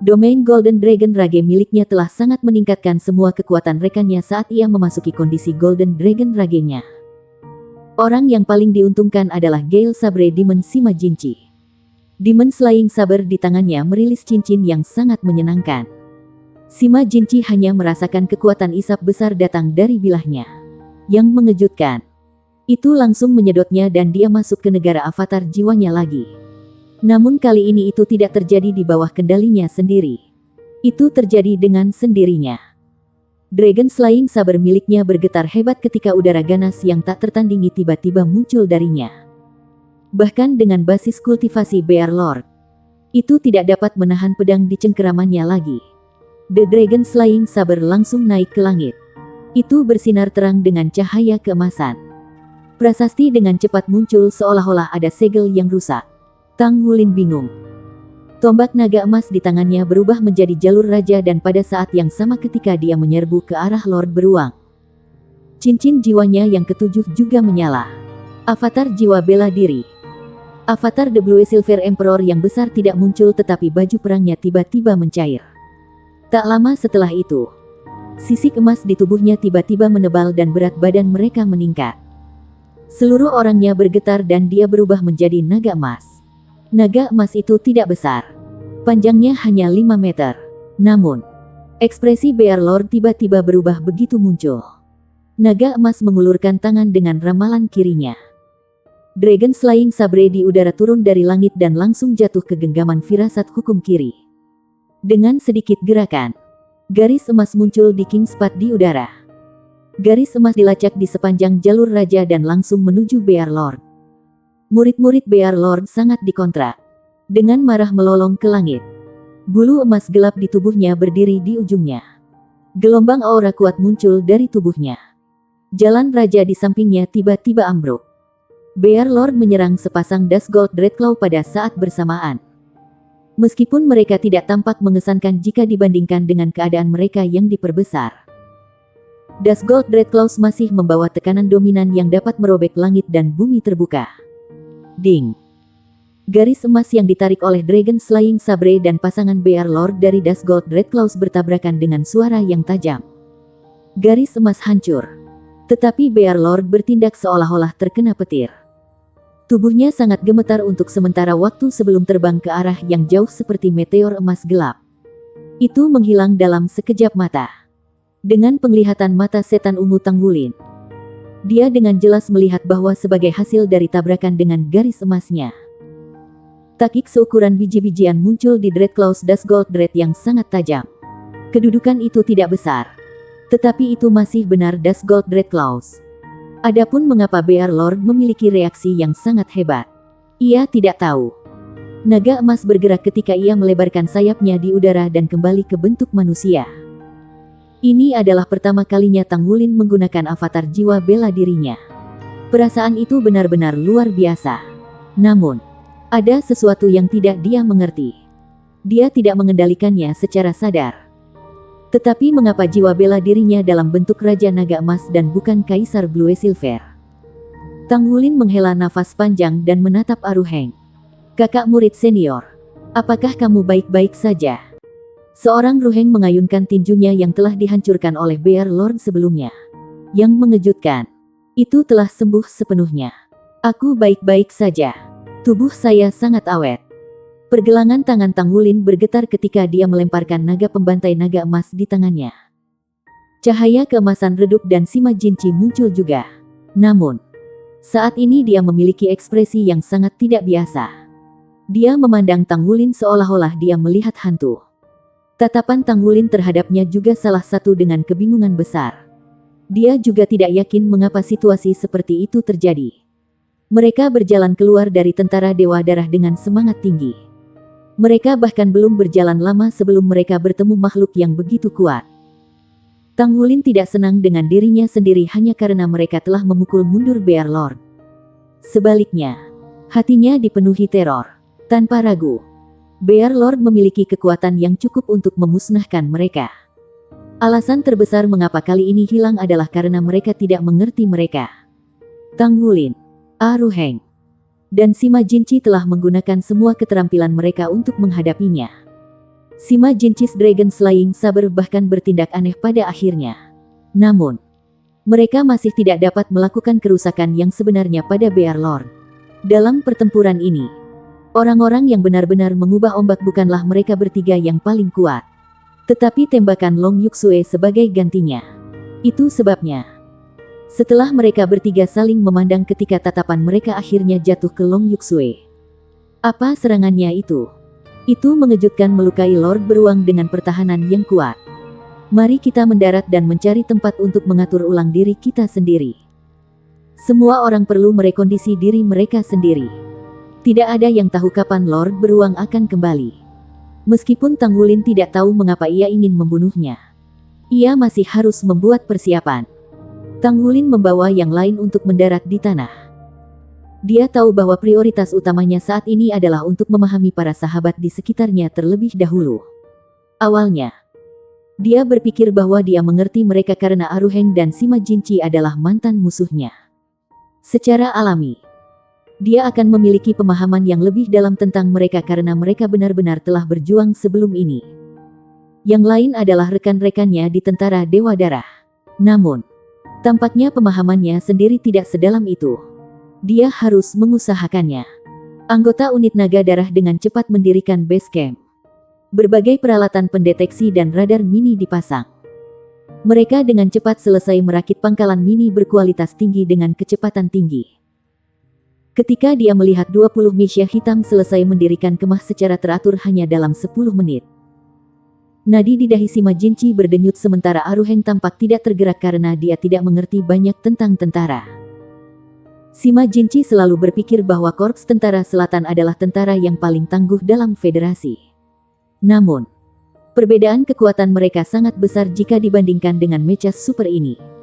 Domain Golden Dragon Rage miliknya telah sangat meningkatkan semua kekuatan rekannya saat ia memasuki kondisi Golden Dragon Rage-nya. Orang yang paling diuntungkan adalah Gale Sabre Demon Sima Jinchi. Demon Slaying Saber di tangannya merilis cincin yang sangat menyenangkan. Sima Jinchi hanya merasakan kekuatan isap besar datang dari bilahnya. Yang mengejutkan, itu langsung menyedotnya dan dia masuk ke negara avatar jiwanya lagi. Namun kali ini itu tidak terjadi di bawah kendalinya sendiri. Itu terjadi dengan sendirinya. Dragon Slaying Saber miliknya bergetar hebat ketika udara ganas yang tak tertandingi tiba-tiba muncul darinya. Bahkan dengan basis kultivasi Bear Lord, itu tidak dapat menahan pedang di cengkeramannya lagi. The Dragon Slaying Saber langsung naik ke langit. Itu bersinar terang dengan cahaya keemasan. Prasasti dengan cepat muncul seolah-olah ada segel yang rusak. Tanggulin bingung. Tombak naga emas di tangannya berubah menjadi jalur raja dan pada saat yang sama ketika dia menyerbu ke arah Lord Beruang, cincin jiwanya yang ketujuh juga menyala. Avatar jiwa bela diri. Avatar The Blue Silver Emperor yang besar tidak muncul tetapi baju perangnya tiba-tiba mencair. Tak lama setelah itu, sisik emas di tubuhnya tiba-tiba menebal dan berat badan mereka meningkat. Seluruh orangnya bergetar dan dia berubah menjadi naga emas. Naga emas itu tidak besar. Panjangnya hanya 5 meter. Namun, ekspresi Bear Lord tiba-tiba berubah begitu muncul. Naga emas mengulurkan tangan dengan ramalan kirinya. Dragon Slaying Sabre di udara turun dari langit dan langsung jatuh ke genggaman firasat hukum kiri. Dengan sedikit gerakan, garis emas muncul di King Spot di udara. Garis emas dilacak di sepanjang jalur raja dan langsung menuju Bear Lord. Murid-murid Bear Lord sangat dikontrak. Dengan marah melolong ke langit. Bulu emas gelap di tubuhnya berdiri di ujungnya. Gelombang aura kuat muncul dari tubuhnya. Jalan raja di sampingnya tiba-tiba ambruk. Bear Lord menyerang sepasang Dust Gold Dreadclaw pada saat bersamaan. Meskipun mereka tidak tampak mengesankan jika dibandingkan dengan keadaan mereka yang diperbesar, Dust Gold Dreadclaws masih membawa tekanan dominan yang dapat merobek langit dan bumi terbuka. Ding! Garis emas yang ditarik oleh Dragon Slaying Sabre dan pasangan Bear Lord dari Dust Gold Dreadclaws bertabrakan dengan suara yang tajam. Garis emas hancur. Tetapi Bear Lord bertindak seolah-olah terkena petir. Tubuhnya sangat gemetar untuk sementara waktu sebelum terbang ke arah yang jauh seperti meteor emas gelap. Itu menghilang dalam sekejap mata. Dengan penglihatan mata setan ungu Tanggulin, dia dengan jelas melihat bahwa sebagai hasil dari tabrakan dengan garis emasnya, takik seukuran biji-bijian muncul di Dreadclaws Dust Gold Dread yang sangat tajam. Kedudukan itu tidak besar, tetapi itu masih benar Dust Gold Dreadclaws. Adapun mengapa Bear Lord memiliki reaksi yang sangat hebat, ia tidak tahu. Naga emas bergerak ketika ia melebarkan sayapnya di udara dan kembali ke bentuk manusia. Ini adalah pertama kalinya Tanggulin menggunakan avatar jiwa bela dirinya. Perasaan itu benar-benar luar biasa. Namun, ada sesuatu yang tidak dia mengerti. Dia tidak mengendalikannya secara sadar. Tetapi mengapa jiwa bela dirinya dalam bentuk Raja Naga Emas dan bukan Kaisar Blue Silver? Tanggulin menghela nafas panjang dan menatap Aruheng. Kakak murid senior, apakah kamu baik-baik saja? Seorang Ruheng mengayunkan tinjunya yang telah dihancurkan oleh Bear Lord sebelumnya. Yang mengejutkan, itu telah sembuh sepenuhnya. Aku baik-baik saja. Tubuh saya sangat awet. Pergelangan tangan Tanggulin bergetar ketika dia melemparkan naga pembantai naga emas di tangannya. Cahaya keemasan redup dan Sima Jinchi muncul juga. Namun, saat ini dia memiliki ekspresi yang sangat tidak biasa. Dia memandang Tanggulin seolah-olah dia melihat hantu. Tatapan Tang Wulin terhadapnya juga salah satu dengan kebingungan besar. Dia juga tidak yakin mengapa situasi seperti itu terjadi. Mereka berjalan keluar dari tentara Dewa Darah dengan semangat tinggi. Mereka bahkan belum berjalan lama sebelum mereka bertemu makhluk yang begitu kuat. Tang Wulin tidak senang dengan dirinya sendiri hanya karena mereka telah memukul mundur Bear Lord. Sebaliknya, hatinya dipenuhi teror. Tanpa ragu, Bear Lord memiliki kekuatan yang cukup untuk memusnahkan mereka. Alasan terbesar mengapa kali ini hilang adalah karena mereka tidak mengerti mereka. Tang Wulin, Aru Heng, dan Sima Jinchi telah menggunakan semua keterampilan mereka untuk menghadapinya. Sima Jinchi's Dragon Slaying Saber bahkan bertindak aneh pada akhirnya. Namun, mereka masih tidak dapat melakukan kerusakan yang sebenarnya pada Bear Lord. Dalam pertempuran ini, orang-orang yang benar-benar mengubah ombak bukanlah mereka bertiga yang paling kuat, tetapi tembakan Long Yuksue sebagai gantinya. Itu sebabnya, setelah mereka bertiga saling memandang ketika tatapan mereka akhirnya jatuh ke Long Yuksue. Apa serangannya itu? Itu mengejutkan, melukai Lord Beruang dengan pertahanan yang kuat. Mari kita mendarat dan mencari tempat untuk mengatur ulang diri kita sendiri. Semua orang perlu merekondisi diri mereka sendiri. Tidak ada yang tahu kapan Lord Beruang akan kembali. Meskipun Tang Wulin tidak tahu mengapa ia ingin membunuhnya, ia masih harus membuat persiapan. Tang Wulin membawa yang lain untuk mendarat di tanah. Dia tahu bahwa prioritas utamanya saat ini adalah untuk memahami para sahabat di sekitarnya terlebih dahulu. Awalnya, dia berpikir bahwa dia mengerti mereka karena Aru Heng dan Sima Jinchi adalah mantan musuhnya. Secara alami, dia akan memiliki pemahaman yang lebih dalam tentang mereka karena mereka benar-benar telah berjuang sebelum ini. Yang lain adalah rekan-rekannya di tentara Dewa Darah. Namun, tampaknya pemahamannya sendiri tidak sedalam itu. Dia harus mengusahakannya. Anggota unit naga darah dengan cepat mendirikan base camp. Berbagai peralatan pendeteksi dan radar mini dipasang. Mereka dengan cepat selesai merakit pangkalan mini berkualitas tinggi dengan kecepatan tinggi. Ketika dia melihat 20 Misha hitam selesai mendirikan kemah secara teratur hanya dalam 10 menit. Nadi di dahi Sima Jinchi berdenyut sementara Aru Heng tampak tidak tergerak karena dia tidak mengerti banyak tentang tentara. Sima Jinchi selalu berpikir bahwa Korps Tentara Selatan adalah tentara yang paling tangguh dalam federasi. Namun, perbedaan kekuatan mereka sangat besar jika dibandingkan dengan mecha super ini.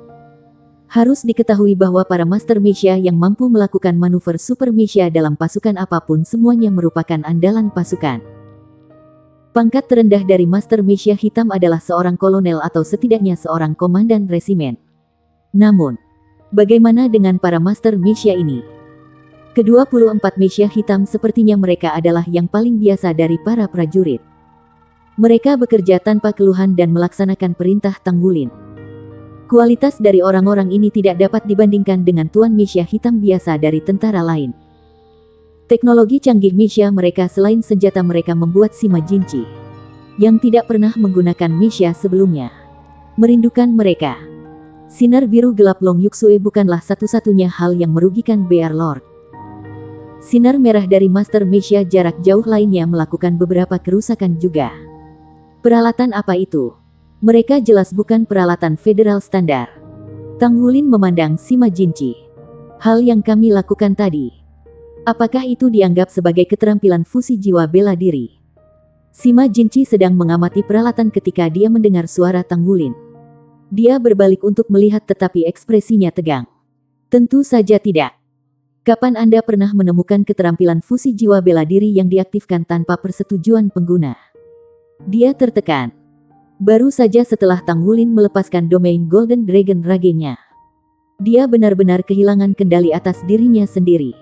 Harus diketahui bahwa para Master Misha yang mampu melakukan manuver Super Misha dalam pasukan apapun semuanya merupakan andalan pasukan. Pangkat terendah dari Master Misha hitam adalah seorang kolonel atau setidaknya seorang komandan resimen. Namun, bagaimana dengan para Master Misha ini? Ke-24 Misha hitam sepertinya mereka adalah yang paling biasa dari para prajurit. Mereka bekerja tanpa keluhan dan melaksanakan perintah Tang Wulin. Kualitas dari orang-orang ini tidak dapat dibandingkan dengan Tuan Misha hitam biasa dari tentara lain. Teknologi canggih Misha mereka selain senjata mereka membuat Sima Jinchi, yang tidak pernah menggunakan Misha sebelumnya, merindukan mereka. Sinar biru gelap Long Yuksue bukanlah satu-satunya hal yang merugikan Bear Lord. Sinar merah dari Master Misha jarak jauh lainnya melakukan beberapa kerusakan juga. Peralatan apa itu? Mereka jelas bukan peralatan federal standar. Tang Wulin memandang Sima Jinchi. Hal yang kami lakukan tadi, apakah itu dianggap sebagai keterampilan fusi jiwa bela diri? Sima Jinchi sedang mengamati peralatan ketika dia mendengar suara Tang Wulin. Dia berbalik untuk melihat tetapi ekspresinya tegang. Tentu saja tidak. Kapan Anda pernah menemukan keterampilan fusi jiwa bela diri yang diaktifkan tanpa persetujuan pengguna? Dia tertekan. Baru saja setelah Tang Wulin melepaskan domain Golden Dragon Rage-nya. Dia benar-benar kehilangan kendali atas dirinya sendiri.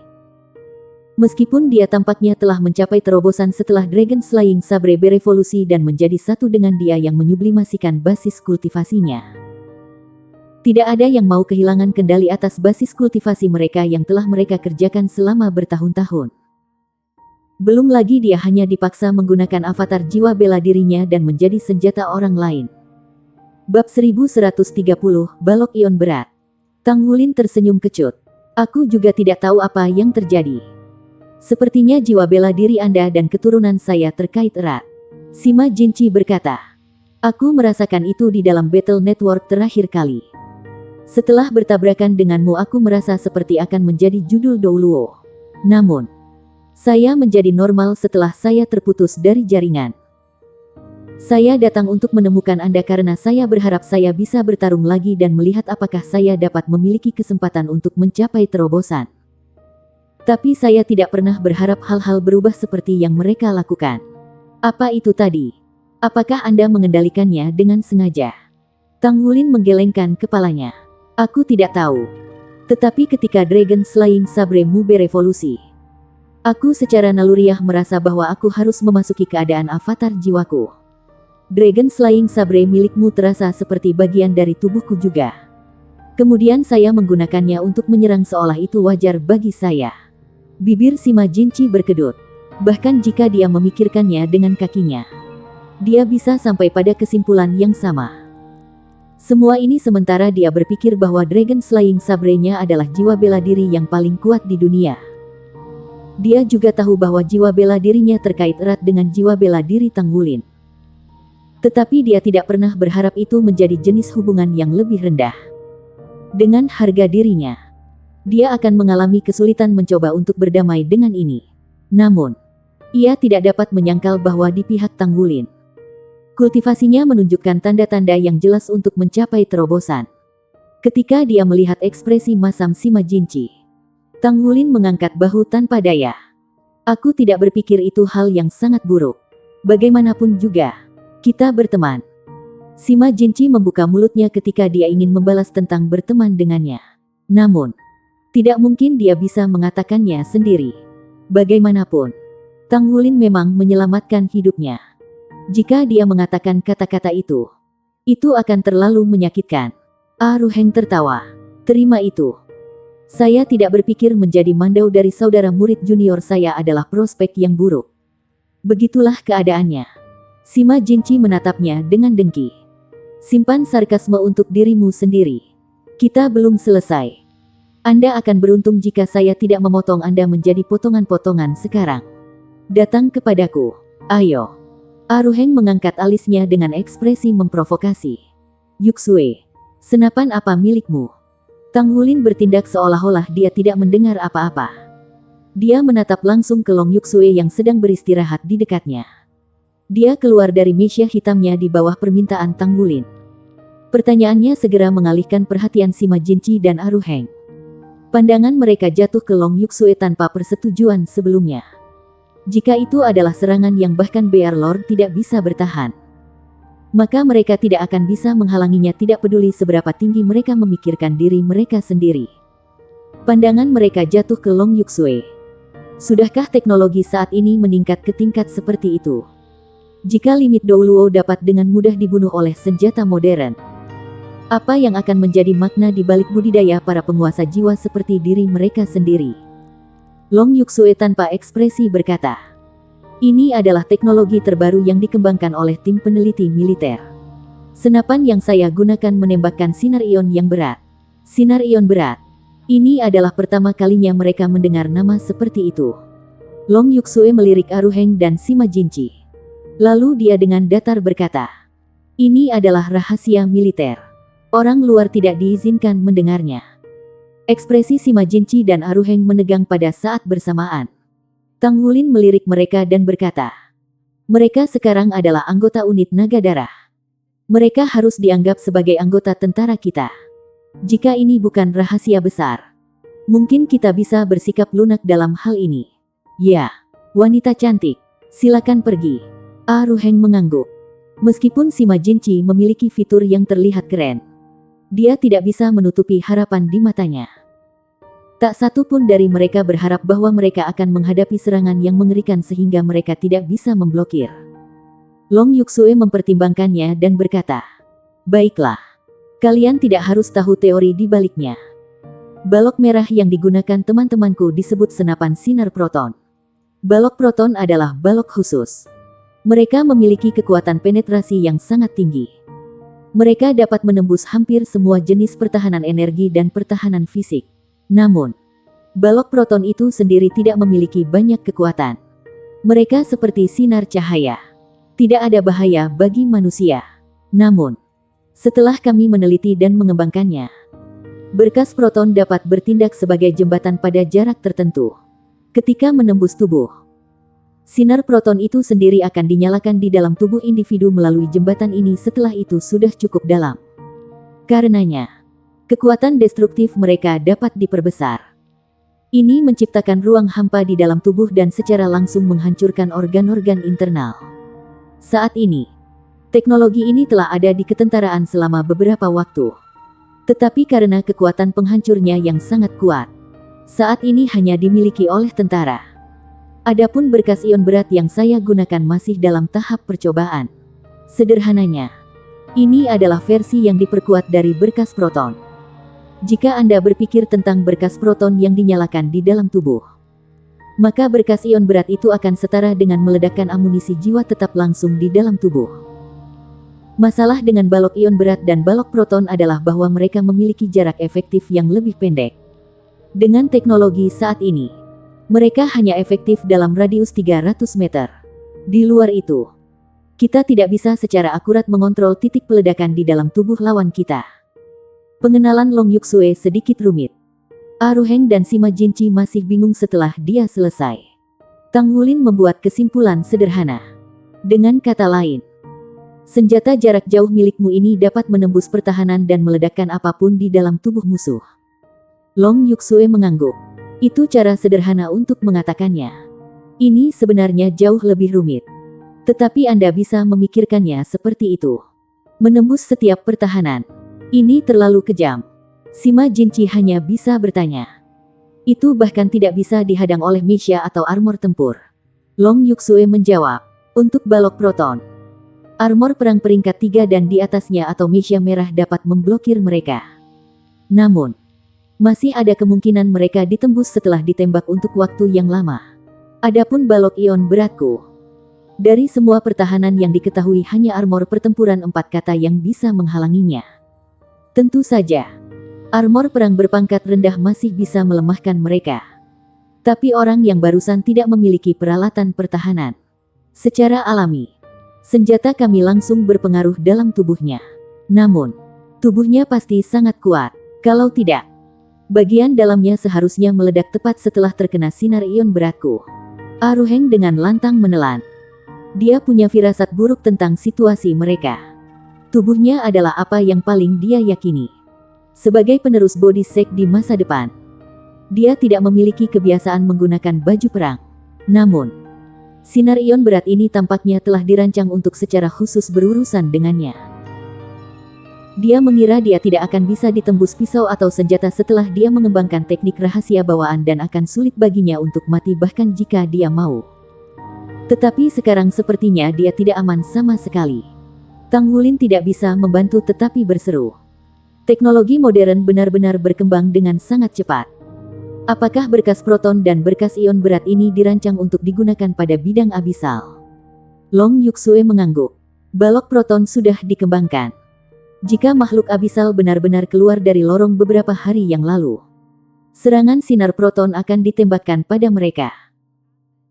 Meskipun dia tampaknya telah mencapai terobosan setelah Dragon Slaying Sabre berevolusi dan menjadi satu dengan dia yang menyublimasikan basis kultivasinya. Tidak ada yang mau kehilangan kendali atas basis kultivasi mereka yang telah mereka kerjakan selama bertahun-tahun. Belum lagi dia hanya dipaksa menggunakan avatar jiwa bela dirinya dan menjadi senjata orang lain. Bab 1130, Balok Ion Berat. Tang Wulin tersenyum kecut. Aku juga tidak tahu apa yang terjadi. Sepertinya jiwa bela diri Anda dan keturunan saya terkait erat. Sima Jinchi berkata. Aku merasakan itu di dalam Battle Network terakhir kali. Setelah bertabrakan denganmu aku merasa seperti akan menjadi judul Douluo. Namun, saya menjadi normal setelah saya terputus dari jaringan. Saya datang untuk menemukan Anda karena saya berharap saya bisa bertarung lagi dan melihat apakah saya dapat memiliki kesempatan untuk mencapai terobosan. Tapi saya tidak pernah berharap hal-hal berubah seperti yang mereka lakukan. Apa itu tadi? Apakah Anda mengendalikannya dengan sengaja? Tang Wulin menggelengkan kepalanya. Aku tidak tahu. Tetapi ketika Dragon Slaying Sabre-mu berevolusi, aku secara naluriah merasa bahwa aku harus memasuki keadaan avatar jiwaku. Dragon Slaying Sabre milikmu terasa seperti bagian dari tubuhku juga. Kemudian saya menggunakannya untuk menyerang seolah itu wajar bagi saya. Bibir Sima Jinchi berkedut. Bahkan jika dia memikirkannya dengan kakinya, dia bisa sampai pada kesimpulan yang sama. Semua ini sementara dia berpikir bahwa Dragon Slaying Sabre-nya adalah jiwa bela diri yang paling kuat di dunia. Dia juga tahu bahwa jiwa bela dirinya terkait erat dengan jiwa bela diri Tang Wulin. Tetapi dia tidak pernah berharap itu menjadi jenis hubungan yang lebih rendah. Dengan harga dirinya, dia akan mengalami kesulitan mencoba untuk berdamai dengan ini. Namun, ia tidak dapat menyangkal bahwa di pihak Tang Wulin, kultivasinya menunjukkan tanda-tanda yang jelas untuk mencapai terobosan. Ketika dia melihat ekspresi masam Sima Jinchi, Tang Wulin mengangkat bahu tanpa daya. Aku tidak berpikir itu hal yang sangat buruk. Bagaimanapun juga, kita berteman. Sima Jinchi membuka mulutnya ketika dia ingin membalas tentang berteman dengannya. Namun, tidak mungkin dia bisa mengatakannya sendiri. Bagaimanapun, Tang Wulin memang menyelamatkan hidupnya. Jika dia mengatakan kata-kata itu akan terlalu menyakitkan. Ruheng tertawa. Terima itu. Saya tidak berpikir menjadi mandau dari saudara murid junior saya adalah prospek yang buruk. Begitulah keadaannya. Sima Jinchi menatapnya dengan dengki. Simpan sarkasme untuk dirimu sendiri. Kita belum selesai. Anda akan beruntung jika saya tidak memotong Anda menjadi potongan-potongan sekarang. Datang kepadaku. Ayo. Ruheng mengangkat alisnya dengan ekspresi memprovokasi. Yuxue, senapan apa milikmu? Tang Wulin bertindak seolah-olah dia tidak mendengar apa-apa. Dia menatap langsung ke Long Yuxue yang sedang beristirahat di dekatnya. Dia keluar dari meja hitamnya di bawah permintaan Tang Wulin. Pertanyaannya segera mengalihkan perhatian Sima Jinchi dan Ruheng. Pandangan mereka jatuh ke Long Yuxue tanpa persetujuan sebelumnya. Jika itu adalah serangan yang bahkan Bear Lord tidak bisa bertahan, maka mereka tidak akan bisa menghalanginya, tidak peduli seberapa tinggi mereka memikirkan diri mereka sendiri. Pandangan mereka jatuh ke Long Yuxue. Sudahkah teknologi saat ini meningkat ke tingkat seperti itu? Jika limit Douluo dapat dengan mudah dibunuh oleh senjata modern, apa yang akan menjadi makna di balik budidaya para penguasa jiwa seperti diri mereka sendiri? Long Yuxue tanpa ekspresi berkata, ini adalah teknologi terbaru yang dikembangkan oleh tim peneliti militer. Senapan yang saya gunakan menembakkan sinar ion yang berat. Sinar ion berat. Ini adalah pertama kalinya mereka mendengar nama seperti itu. Long Yuxue melirik Ruheng dan Sima Jinchi. Lalu dia dengan datar berkata, ini adalah rahasia militer. Orang luar tidak diizinkan mendengarnya. Ekspresi Sima Jinchi dan Ruheng menegang pada saat bersamaan. Tang Wulin melirik mereka dan berkata, mereka sekarang adalah anggota unit naga darah. Mereka harus dianggap sebagai anggota tentara kita. Jika ini bukan rahasia besar, mungkin kita bisa bersikap lunak dalam hal ini. Ya, wanita cantik, silakan pergi. Ruheng mengangguk. Meskipun Sima Jinchi memiliki fitur yang terlihat keren, dia tidak bisa menutupi harapan di matanya. Tak satu pun dari mereka berharap bahwa mereka akan menghadapi serangan yang mengerikan sehingga mereka tidak bisa memblokir. Long Yuxue mempertimbangkannya dan berkata, baiklah, kalian tidak harus tahu teori di baliknya. Balok merah yang digunakan teman-temanku disebut senapan sinar proton. Balok proton adalah balok khusus. Mereka memiliki kekuatan penetrasi yang sangat tinggi. Mereka dapat menembus hampir semua jenis pertahanan energi dan pertahanan fisik. Namun, balok proton itu sendiri tidak memiliki banyak kekuatan. Mereka seperti sinar cahaya. Tidak ada bahaya bagi manusia. Namun, setelah kami meneliti dan mengembangkannya, berkas proton dapat bertindak sebagai jembatan pada jarak tertentu. Ketika menembus tubuh, sinar proton itu sendiri akan dinyalakan di dalam tubuh individu melalui jembatan ini setelah itu sudah cukup dalam. Karenanya, kekuatan destruktif mereka dapat diperbesar. Ini menciptakan ruang hampa di dalam tubuh dan secara langsung menghancurkan organ-organ internal. Saat ini, teknologi ini telah ada di ketentaraan selama beberapa waktu. Tetapi karena kekuatan penghancurnya yang sangat kuat, saat ini hanya dimiliki oleh tentara. Adapun berkas ion berat yang saya gunakan masih dalam tahap percobaan. Sederhananya, ini adalah versi yang diperkuat dari berkas proton. Jika Anda berpikir tentang berkas proton yang dinyalakan di dalam tubuh, maka berkas ion berat itu akan setara dengan meledakkan amunisi jiwa tetap langsung di dalam tubuh. Masalah dengan balok ion berat dan balok proton adalah bahwa mereka memiliki jarak efektif yang lebih pendek. Dengan teknologi saat ini, mereka hanya efektif dalam radius 300 meter. Di luar itu, kita tidak bisa secara akurat mengontrol titik peledakan di dalam tubuh lawan kita. Pengenalan Long Yuxue sedikit rumit. Aruheng dan Sima Jinchi masih bingung setelah dia selesai. Tang Wulin membuat kesimpulan sederhana. Dengan kata lain, senjata jarak jauh milikmu ini dapat menembus pertahanan dan meledakkan apapun di dalam tubuh musuh. Long Yuxue mengangguk. Itu cara sederhana untuk mengatakannya. Ini sebenarnya jauh lebih rumit. Tetapi Anda bisa memikirkannya seperti itu. Menembus setiap pertahanan. Ini terlalu kejam. Sima Jinchi hanya bisa bertanya. Itu bahkan tidak bisa dihadang oleh mecha atau armor tempur. Long Yuxue menjawab. Untuk balok proton, armor perang peringkat 3 dan di atasnya atau mecha merah dapat memblokir mereka. Namun, masih ada kemungkinan mereka ditembus setelah ditembak untuk waktu yang lama. Adapun balok ion beratku, dari semua pertahanan yang diketahui hanya armor pertempuran 4 kata yang bisa menghalanginya. Tentu saja, armor perang berpangkat rendah masih bisa melemahkan mereka. Tapi orang yang barusan tidak memiliki peralatan pertahanan. Secara alami, senjata kami langsung berpengaruh dalam tubuhnya. Namun, tubuhnya pasti sangat kuat. Kalau tidak, bagian dalamnya seharusnya meledak tepat setelah terkena sinar ion beratku. Aruheng dengan lantang menelan. Dia punya firasat buruk tentang situasi mereka. Tubuhnya adalah apa yang paling dia yakini. Sebagai penerus body sect di masa depan, dia tidak memiliki kebiasaan menggunakan baju perang. Namun, sinar ion berat ini tampaknya telah dirancang untuk secara khusus berurusan dengannya. Dia mengira dia tidak akan bisa ditembus pisau atau senjata setelah dia mengembangkan teknik rahasia bawaan dan akan sulit baginya untuk mati bahkan jika dia mau. Tetapi sekarang sepertinya dia tidak aman sama sekali. Tang Wulin tidak bisa membantu tetapi berseru. Teknologi modern benar-benar berkembang dengan sangat cepat. Apakah berkas proton dan berkas ion berat ini dirancang untuk digunakan pada bidang abisal? Long Yuxue mengangguk. Balok proton sudah dikembangkan. Jika makhluk abisal benar-benar keluar dari lorong beberapa hari yang lalu, serangan sinar proton akan ditembakkan pada mereka.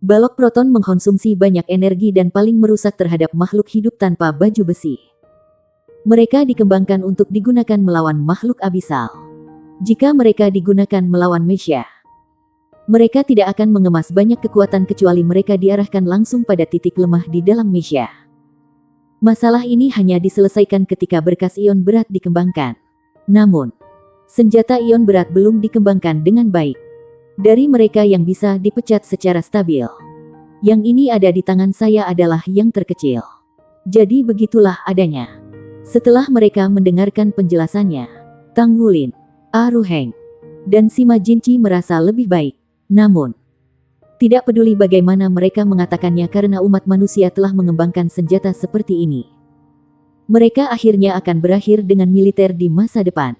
Balok proton mengkonsumsi banyak energi dan paling merusak terhadap makhluk hidup tanpa baju besi. Mereka dikembangkan untuk digunakan melawan makhluk abisal. Jika mereka digunakan melawan mecha, mereka tidak akan mengemas banyak kekuatan kecuali mereka diarahkan langsung pada titik lemah di dalam mecha. Masalah ini hanya diselesaikan ketika berkas ion berat dikembangkan. Namun, senjata ion berat belum dikembangkan dengan baik. Dari mereka yang bisa dipecat secara stabil, yang ini ada di tangan saya adalah yang terkecil. Jadi begitulah adanya. Setelah mereka mendengarkan penjelasannya, Tang Wulin, Aruheng, dan Sima Jinchi merasa lebih baik. Namun, tidak peduli bagaimana mereka mengatakannya karena umat manusia telah mengembangkan senjata seperti ini. Mereka akhirnya akan berakhir dengan militer di masa depan.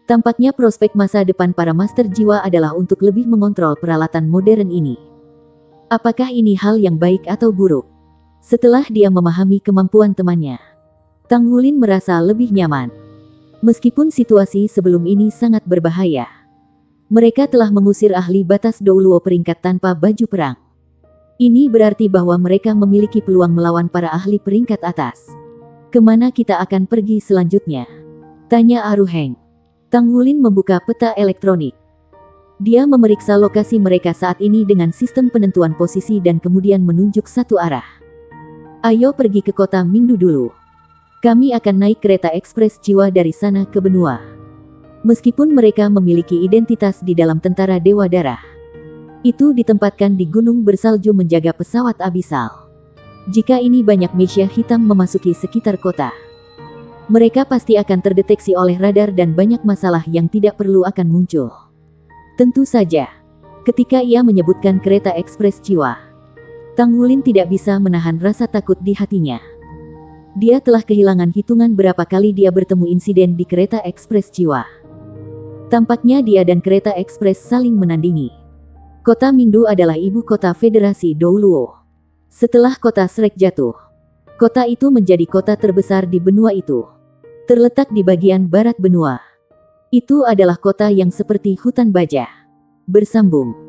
Tampaknya prospek masa depan para master jiwa adalah untuk lebih mengontrol peralatan modern ini. Apakah ini hal yang baik atau buruk? Setelah dia memahami kemampuan temannya, Tang Wulin merasa lebih nyaman. Meskipun situasi sebelum ini sangat berbahaya, mereka telah mengusir ahli batas Douluo peringkat tanpa baju perang. Ini berarti bahwa mereka memiliki peluang melawan para ahli peringkat atas. Kemana kita akan pergi selanjutnya? Tanya Aruheng. Tang Wulin membuka peta elektronik. Dia memeriksa lokasi mereka saat ini dengan sistem penentuan posisi dan kemudian menunjuk satu arah. Ayo pergi ke kota Mingdu dulu. Kami akan naik kereta ekspres jiwa dari sana ke benua. Meskipun mereka memiliki identitas di dalam tentara Dewa Darah, itu ditempatkan di gunung bersalju menjaga pesawat abisal. Jika ini banyak mesia hitam memasuki sekitar kota, mereka pasti akan terdeteksi oleh radar dan banyak masalah yang tidak perlu akan muncul. Tentu saja, ketika ia menyebutkan kereta ekspres jiwa, Tang Wulin tidak bisa menahan rasa takut di hatinya. Dia telah kehilangan hitungan berapa kali dia bertemu insiden di kereta ekspres jiwa. Tampaknya dia dan kereta ekspres saling menandingi. Kota Mingdu adalah ibu kota Federasi Douluo. Setelah kota Srek jatuh, kota itu menjadi kota terbesar di benua itu. Terletak di bagian barat benua. Itu adalah kota yang seperti hutan baja. Bersambung.